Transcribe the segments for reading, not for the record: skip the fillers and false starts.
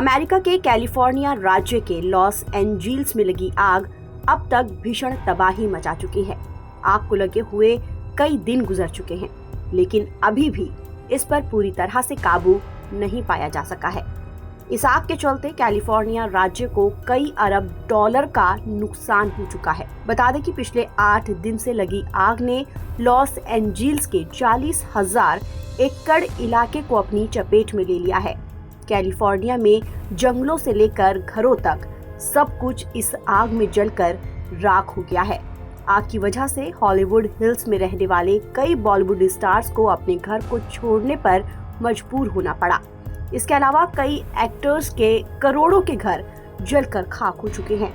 America के California राज्य के लॉस एंजिल्स में लगी आग अब तक भीषण तबाही मचा चुकी है। आग को लगे हुए कई दिन गुजर चुके हैं, लेकिन अभी भी इस पर पूरी तरह से काबू नहीं पाया जा सका है। इस आग के चलते कैलिफोर्निया राज्य को कई अरब डॉलर का नुकसान हो चुका है। बता दें कि पिछले 8 दिन से लगी आग ने लॉस एंजिल्स के 40,000 एकड़ इलाके को अपनी चपेट में ले लिया है। कैलिफोर्निया में जंगलों से लेकर घरों तक सब कुछ इस आग में जलकर राख हो गया है। आग की वजह से हॉलीवुड हिल्स में रहने वाले कई बॉलीवुड स्टार्स को अपने घर को छोड़ने पर मजबूर होना पड़ा। इसके अलावा कई एक्टर्स के करोड़ों के घर जलकर खाक हो चुके हैं।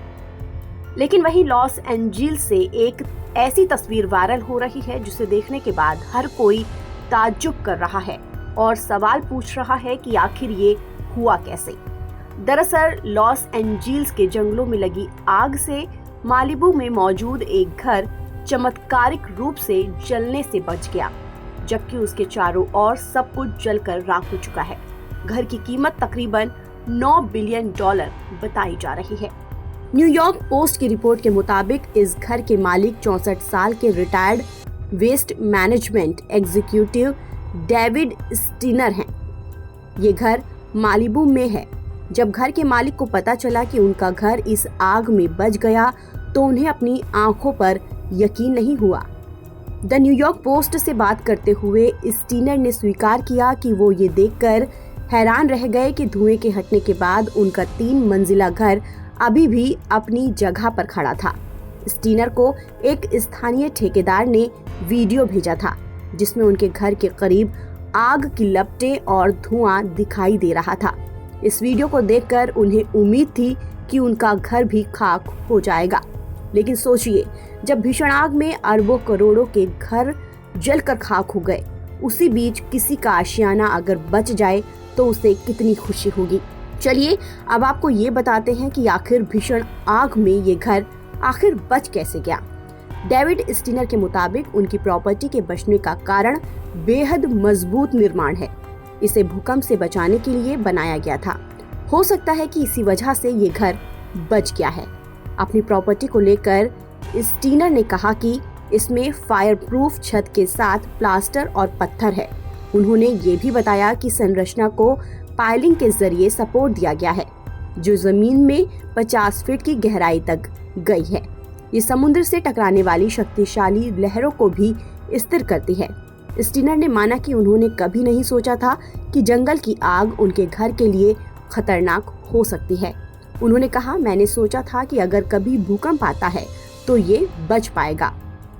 लेकिन वहीं लॉस एंजिल्स से एक ऐसी तस्वीर वायरल हो रही है जिसे देखने के बाद हर कोई ताज्जुब कर रहा है और सवाल पूछ रहा है कि आखिर ये हुआ कैसे। दरअसल लॉस एंजिल्स के जंगलों में लगी आग से मालिबू में मौजूद एक घर चमत्कारिक रूप से जलने से बच गया, जबकि उसके चारों ओर सब कुछ जलकर राख हो चुका है। घर की कीमत तकरीबन $9 बिलियन बताई जा रही है। न्यूयॉर्क पोस्ट की रिपोर्ट के मुताबिक इस घर के मालिक 64 साल के retired waste management executive David Steiner हैं। ये घर मालिबू में है। जब घर के मालिक को पता चला कि उनका घर इस आग में बच गया तो उन्हें अपनी आंखों पर यकीन नहीं हुआ। द न्यूयॉर्क पोस्ट से बात करते हुए स्टीनर ने स्वीकार किया कि वो ये देखकर हैरान रह गए कि धुएं के हटने के बाद उनका 3 मंजिला घर अभी भी अपनी जगह पर खड़ा था। स्टीनर को एक स्थानीय ठेकेदार ने वीडियो भेजा था जिसमें उनके घर के करीब आग की लपटें और धुआं दिखाई दे रहा था। इस वीडियो को देखकर उन्हें उम्मीद थी कि उनका घर भी खाक हो जाएगा, लेकिन सोचिए, जब भीषण आग में अरबों करोड़ों के घर जलकर खाक हो गए, उसी बीच किसी का आशियाना अगर बच जाए तो उसे कितनी खुशी होगी। चलिए अब आपको ये बताते हैं कि आखिर भीषण आग में ये घर आखिर बच कैसे गया। डेविड स्टीनर के मुताबिक उनकी प्रॉपर्टी के बचने का कारण बेहद मजबूत निर्माण है। इसे भूकंप से बचाने के लिए बनाया गया था। हो सकता है कि इसी वजह से ये घर बच गया है। अपनी प्रॉपर्टी को लेकर स्टीनर ने कहा कि इसमें फायरप्रूफ छत के साथ प्लास्टर और पत्थर है। उन्होंने ये भी बताया कि संरचना को पाइलिंग के जरिए सपोर्ट दिया गया है, जो जमीन में 50 फीट की गहराई तक गई है। ये समुद्र से टकराने वाली शक्तिशाली लहरों को भी स्थिर करती है। स्टीनर ने माना कि उन्होंने कभी नहीं सोचा था कि जंगल की आग उनके घर के लिए खतरनाक हो सकती है। उन्होंने कहा, मैंने सोचा था कि अगर कभी भूकंप आता है तो ये बच पाएगा।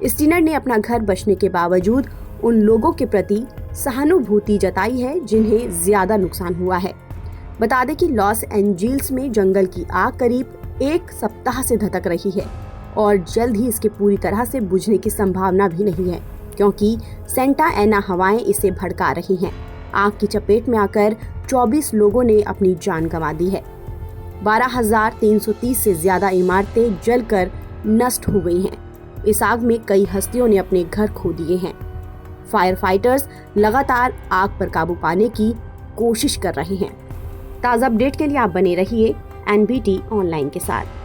स्टीनर ने अपना घर बचने के बावजूद उन लोगों के प्रति सहानुभूति जताई है जिन्हें ज्यादा नुकसान हुआ है। बता दें कि लॉस एंजिल्स में जंगल की आग करीब 1 सप्ताह से धधक रही है और जल्द ही इसके पूरी तरह से बुझने की संभावना भी नहीं है, क्योंकि सेंटा एना हवाएं इसे भड़का रही हैं। आग की चपेट में आकर 24 लोगों ने अपनी जान गंवा दी है। 12,330 से ज्यादा इमारतें जलकर नष्ट हो गई हैं। इस आग में कई हस्तियों ने अपने घर खो दिए हैं। फायर फाइटर्स लगातार आग पर काबू पाने की कोशिश कर रहे हैं। ताज़ा अपडेट के लिए आप बने रहिए NBT ऑनलाइन के साथ।